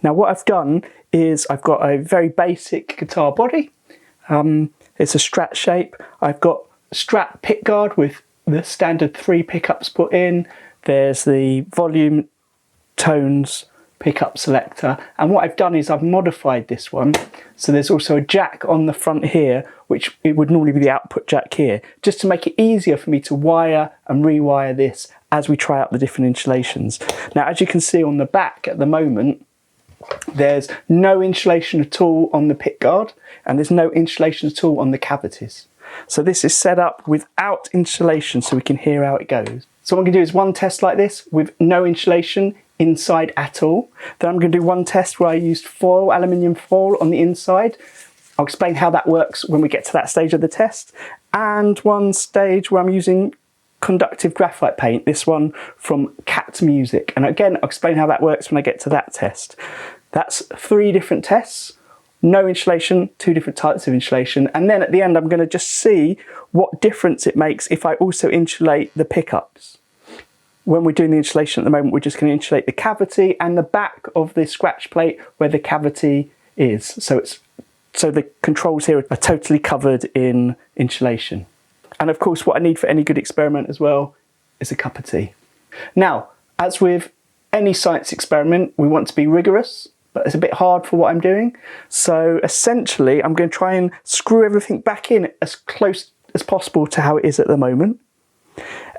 Now what I've done is I've got a very basic guitar body. It's a Strat shape. I've got Strat pickguard with the standard 3 pickups put in. There's the volume, tones, pickup selector, and what I've done is I've modified this one, so there's also a jack on the front here, which it would normally be the output jack here, just to make it easier for me to wire and rewire this as we try out the different insulations. Now as you can see on the back at the moment, there's no insulation at all on the pickguard, and there's no insulation at all on the cavities. So this is set up without insulation so we can hear how it goes. So what I'm going to do is one test like this with no insulation inside at all. Then I'm going to do one test where I used foil, aluminium foil on the inside. I'll explain how that works when we get to that stage of the test. And one stage where I'm using conductive graphite paint, this one from Cat Music. And again, I'll explain how that works when I get to that test. That's 3 different tests. No insulation, 2 different types of insulation. And then at the end, I'm going to just see what difference it makes if I also insulate the pickups. When we're doing the insulation at the moment, we're just going to insulate the cavity and the back of the scratch plate where the cavity is. So the controls here are totally covered in insulation. And of course, what I need for any good experiment as well is a cup of tea. Now, as with any science experiment, we want to be rigorous, but it's a bit hard for what I'm doing. So essentially, I'm going to try and screw everything back in as close as possible to how it is at the moment.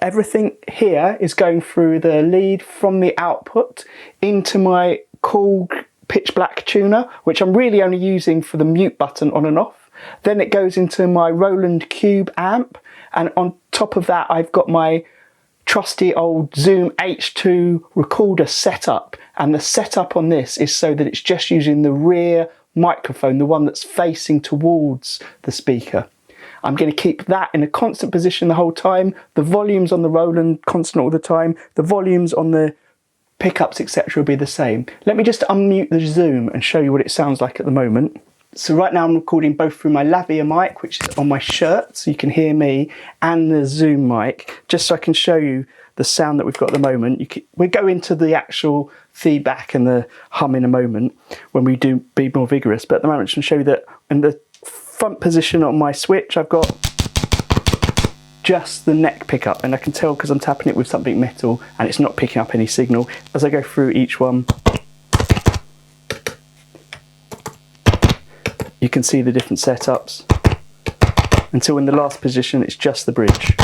Everything here is going through the lead from the output into my cool pitch black tuner, which I'm really only using for the mute button on and off. Then it goes into my Roland Cube amp, and on top of that I've got my trusty old Zoom H2 recorder setup, and the setup on this is so that it's just using the rear microphone, the one that's facing towards the speaker. I'm going to keep that in a constant position the whole time. The volumes on the Roland constant all the time. The volumes on the pickups, etc. will be the same. Let me just unmute the Zoom and show you what it sounds like at the moment. So right now I'm recording both through my lavalier mic, which is on my shirt, so you can hear me, and the Zoom mic, just so I can show you the sound that we've got at the moment. We'll go into the actual feedback and the hum in a moment when we do be more vigorous, but at the moment I'm just going to show you that in the front position on my switch I've got just the neck pickup, and I can tell because I'm tapping it with something metal and it's not picking up any signal. As I go through each one, you can see the different setups until in the last position it's just the bridge.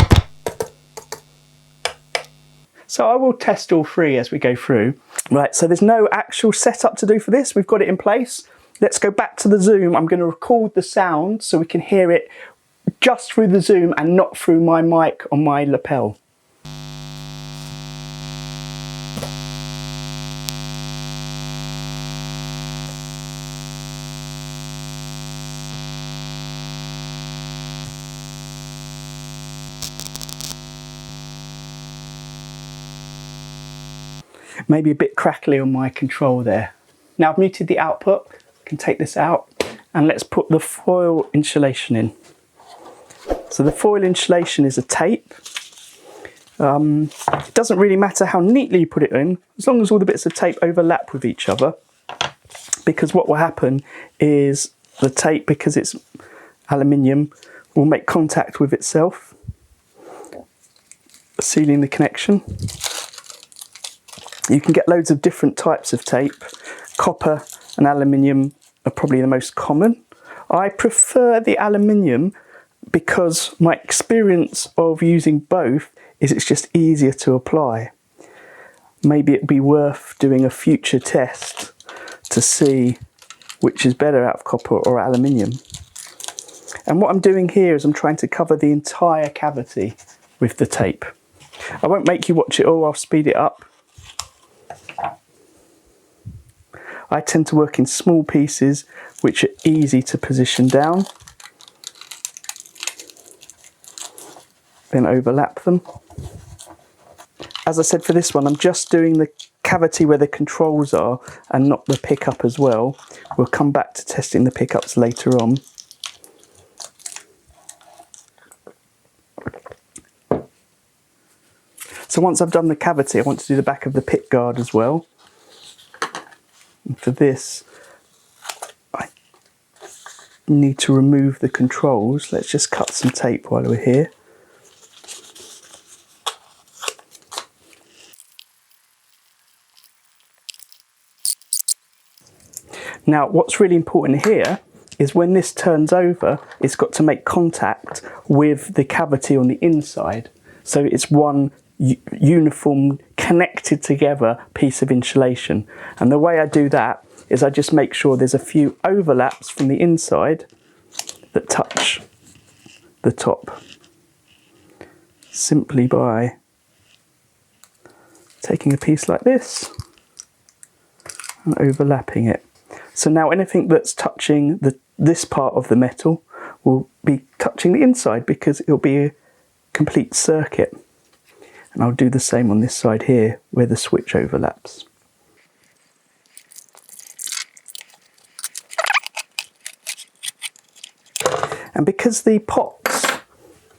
So I will test all 3 as we go through. Right, so there's no actual setup to do for this, we've got it in place. Let's go back to the Zoom. I'm going to record the sound so we can hear it just through the Zoom and not through my mic on my lapel. Maybe a bit crackly on my control there. Now I've muted the output. Can take this out and let's put the foil insulation in. So the foil insulation is a tape. It doesn't really matter how neatly you put it in, as long as all the bits of tape overlap with each other, because what will happen is the tape, because it's aluminium, will make contact with itself, sealing the connection. You can get loads of different types of tape. Copper and aluminium are probably the most common. I prefer the aluminium because my experience of using both is it's just easier to apply. Maybe it'd be worth doing a future test to see which is better out of copper or aluminium. And what I'm doing here is I'm trying to cover the entire cavity with the tape. I won't make you watch it all, I'll speed it up. I tend to work in small pieces which are easy to position down, then overlap them. As I said, for this one I'm just doing the cavity where the controls are and not the pickup as well. We'll come back to testing the pickups later on. So once I've done the cavity, I want to do the back of the pick guard as well. And for this, I need to remove the controls. Let's just cut some tape while we're here. Now, what's really important here is when this turns over, it's got to make contact with the cavity on the inside. So it's one uniform, connected together piece of insulation. And the way I do that is I just make sure there's a few overlaps from the inside that touch the top, simply by taking a piece like this and overlapping it. So now anything that's touching this part of the metal will be touching the inside, because it'll be a complete circuit. And I'll do the same on this side here where the switch overlaps. And because the pots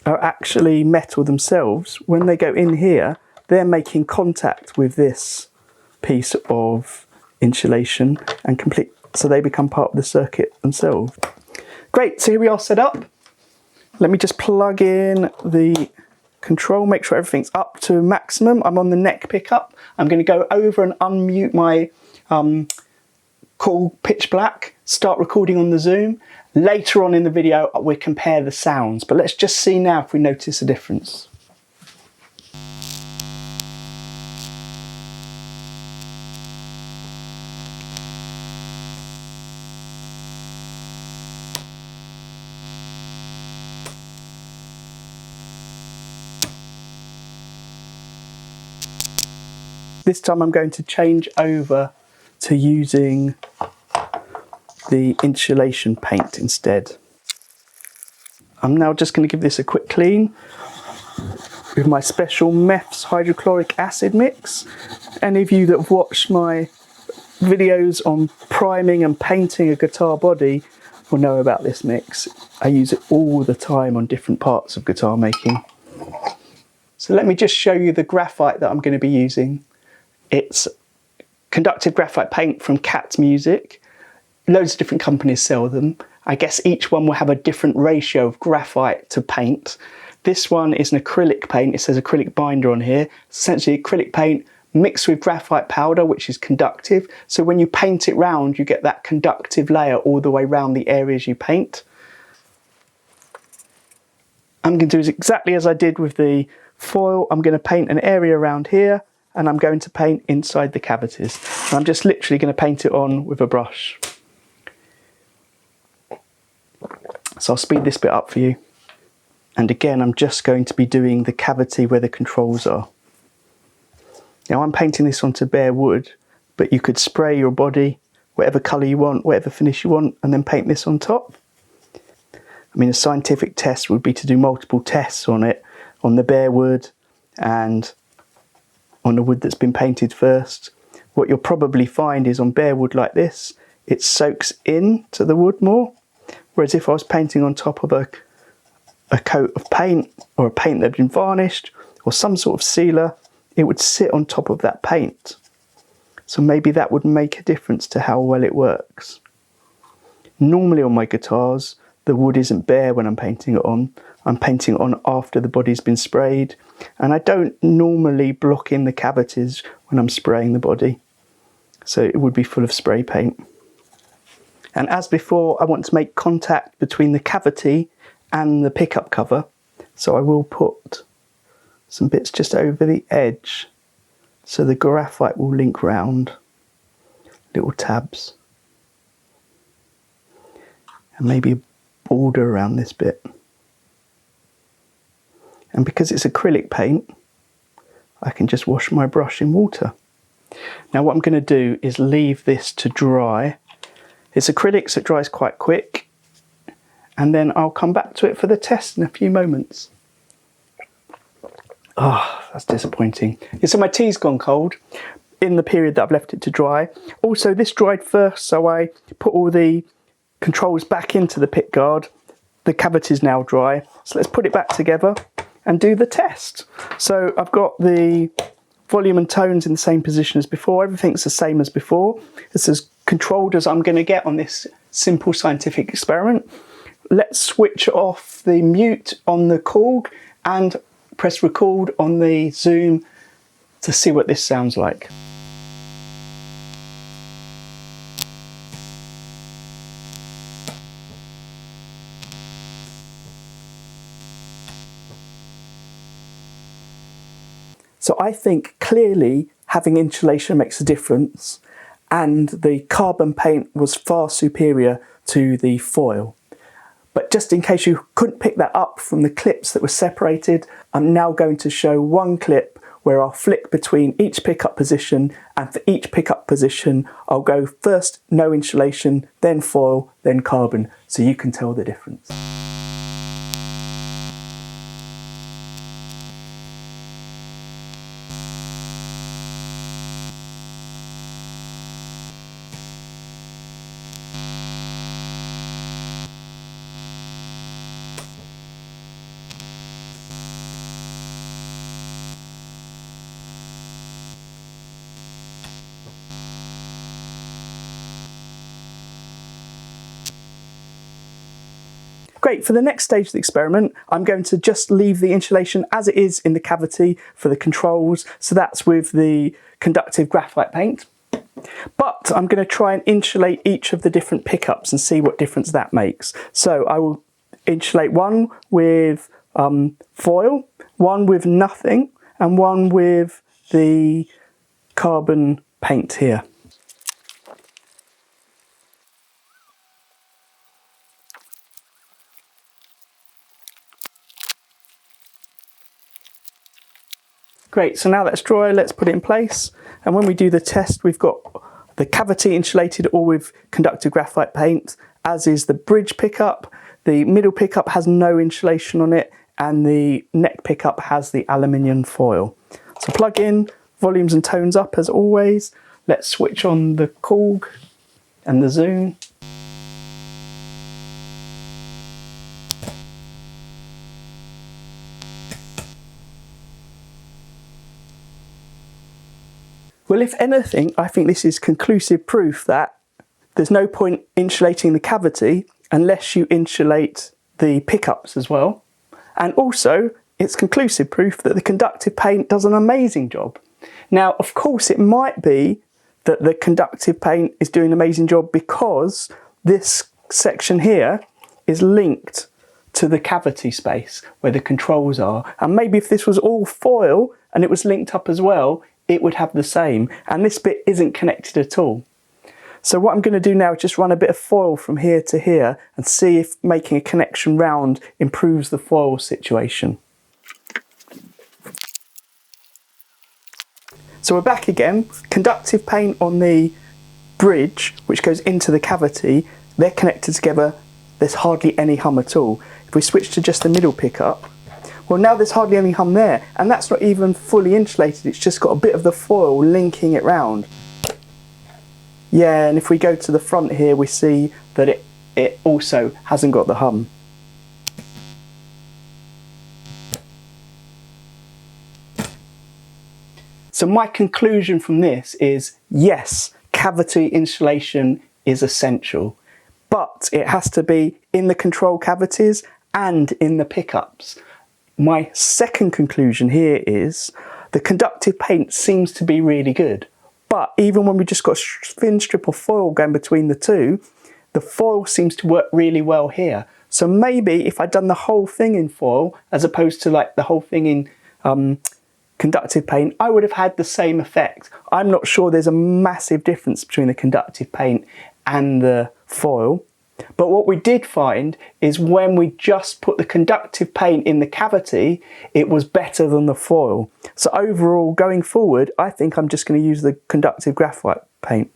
are actually metal themselves, when they go in here, they're making contact with this piece of insulation and so they become part of the circuit themselves. Great, so here we are set up. Let me just plug in the control, make sure everything's up to maximum. I'm on the neck pickup. I'm going to go over and unmute my call pitch black, start recording on the zoom. Later on in the video, we'll compare the sounds, but let's just see now if we notice a difference. This time I'm going to change over to using the insulation paint instead. I'm now just going to give this a quick clean with my special Meth's hydrochloric acid mix. Any of you that have watched my videos on priming and painting a guitar body will know about this mix. I use it all the time on different parts of guitar making. So let me just show you the graphite that I'm going to be using. It's conductive graphite paint from Cat Music. Loads of different companies sell them. I guess each one will have a different ratio of graphite to paint. This one is an acrylic paint. It says acrylic binder on here. It's essentially acrylic paint mixed with graphite powder, which is conductive. So when you paint it round, you get that conductive layer all the way around the areas you paint. I'm going to do exactly as I did with the foil. I'm going to paint an area around here, and I'm going to paint inside the cavities. And I'm just literally going to paint it on with a brush. So I'll speed this bit up for you. And again, I'm just going to be doing the cavity where the controls are. Now I'm painting this onto bare wood, but you could spray your body, whatever colour you want, whatever finish you want, and then paint this on top. I mean, a scientific test would be to do multiple tests on it, on the bare wood and on the wood that's been painted first. What you'll probably find is on bare wood like this, it soaks into the wood more. Whereas if I was painting on top of a coat of paint, or a paint that had been varnished, or some sort of sealer, it would sit on top of that paint. So maybe that would make a difference to how well it works. Normally on my guitars, the wood isn't bare when I'm painting it on. I'm painting it on after the body's been sprayed, and I don't normally block in the cavities when I'm spraying the body. So it would be full of spray paint. And as before, I want to make contact between the cavity and the pickup cover. So I will put some bits just over the edge so the graphite will link round, little tabs. And maybe a border around this bit. And because it's acrylic paint, I can just wash my brush in water. Now what I'm going to do is leave this to dry. It's acrylic, so it dries quite quick. And then I'll come back to it for the test in a few moments. Oh, that's disappointing. Yeah, so my tea's gone cold in the period that I've left it to dry. Also, this dried first, so I put all the controls back into the pick guard. The cavity's now dry. So let's put it back together and do the test. So I've got the volume and tones in the same position as before. Everything's the same as before. This is controlled as I'm going to get on this simple scientific experiment. Let's switch off the mute on the Korg and press record on the Zoom to see what this sounds like. So I think clearly having insulation makes a difference, and the carbon paint was far superior to the foil. But just in case you couldn't pick that up from the clips that were separated, I'm now going to show one clip where I'll flick between each pickup position, and for each pickup position I'll go first no insulation, then foil, then carbon, so you can tell the difference. Great, for the next stage of the experiment, I'm going to just leave the insulation as it is in the cavity for the controls. So that's with the conductive graphite paint. But I'm going to try and insulate each of the different pickups and see what difference that makes. So I will insulate one with foil, one with nothing, and one with the carbon paint here. Great, so now that's dry, let's put it in place. And when we do the test, we've got the cavity insulated all with conductive graphite paint, as is the bridge pickup. The middle pickup has no insulation on it, and the neck pickup has the aluminium foil. So plug in, volumes and tones up as always. Let's switch on the Korg and the Zoom. Well, if anything, I think this is conclusive proof that there's no point insulating the cavity unless you insulate the pickups as well. And also, it's conclusive proof that the conductive paint does an amazing job. Now, of course, it might be that the conductive paint is doing an amazing job because this section here is linked to the cavity space where the controls are. And maybe if this was all foil and it was linked up as well, it would have the same, and this bit isn't connected at all. So what I'm going to do now is just run a bit of foil from here to here and see if making a connection round improves the foil situation. So we're back again. Conductive paint on the bridge, which goes into the cavity, they're connected together. There's hardly any hum at all. If we switch to just the middle pickup, well, now there's hardly any hum there, and that's not even fully insulated, it's just got a bit of the foil linking it round. Yeah, and if we go to the front here, we see that it also hasn't got the hum. So my conclusion from this is, yes, cavity insulation is essential, but it has to be in the control cavities and in the pickups. My second conclusion here is the conductive paint seems to be really good, but even when we just got a thin strip of foil going between the two, the foil seems to work really well here. So maybe if I'd done the whole thing in foil as opposed to like the whole thing in conductive paint, I would have had the same effect. I'm not sure there's a massive difference between the conductive paint and the foil. But what we did find is when we just put the conductive paint in the cavity, it was better than the foil. So overall, going forward, I think I'm just going to use the conductive graphite paint.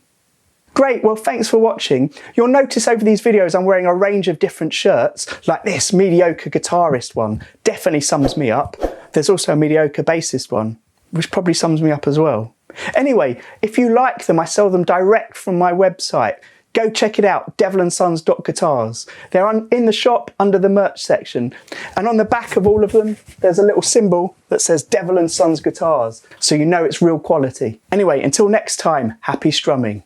Great, well thanks for watching. You'll notice over these videos I'm wearing a range of different shirts, like this mediocre guitarist one, definitely sums me up. There's also a mediocre bassist one, which probably sums me up as well. Anyway, if you like them, I sell them direct from my website. Go check it out, devilandsons.guitars. They're in the shop under the merch section. And on the back of all of them, there's a little symbol that says Devil and Sons Guitars, so you know it's real quality. Anyway, until next time, happy strumming.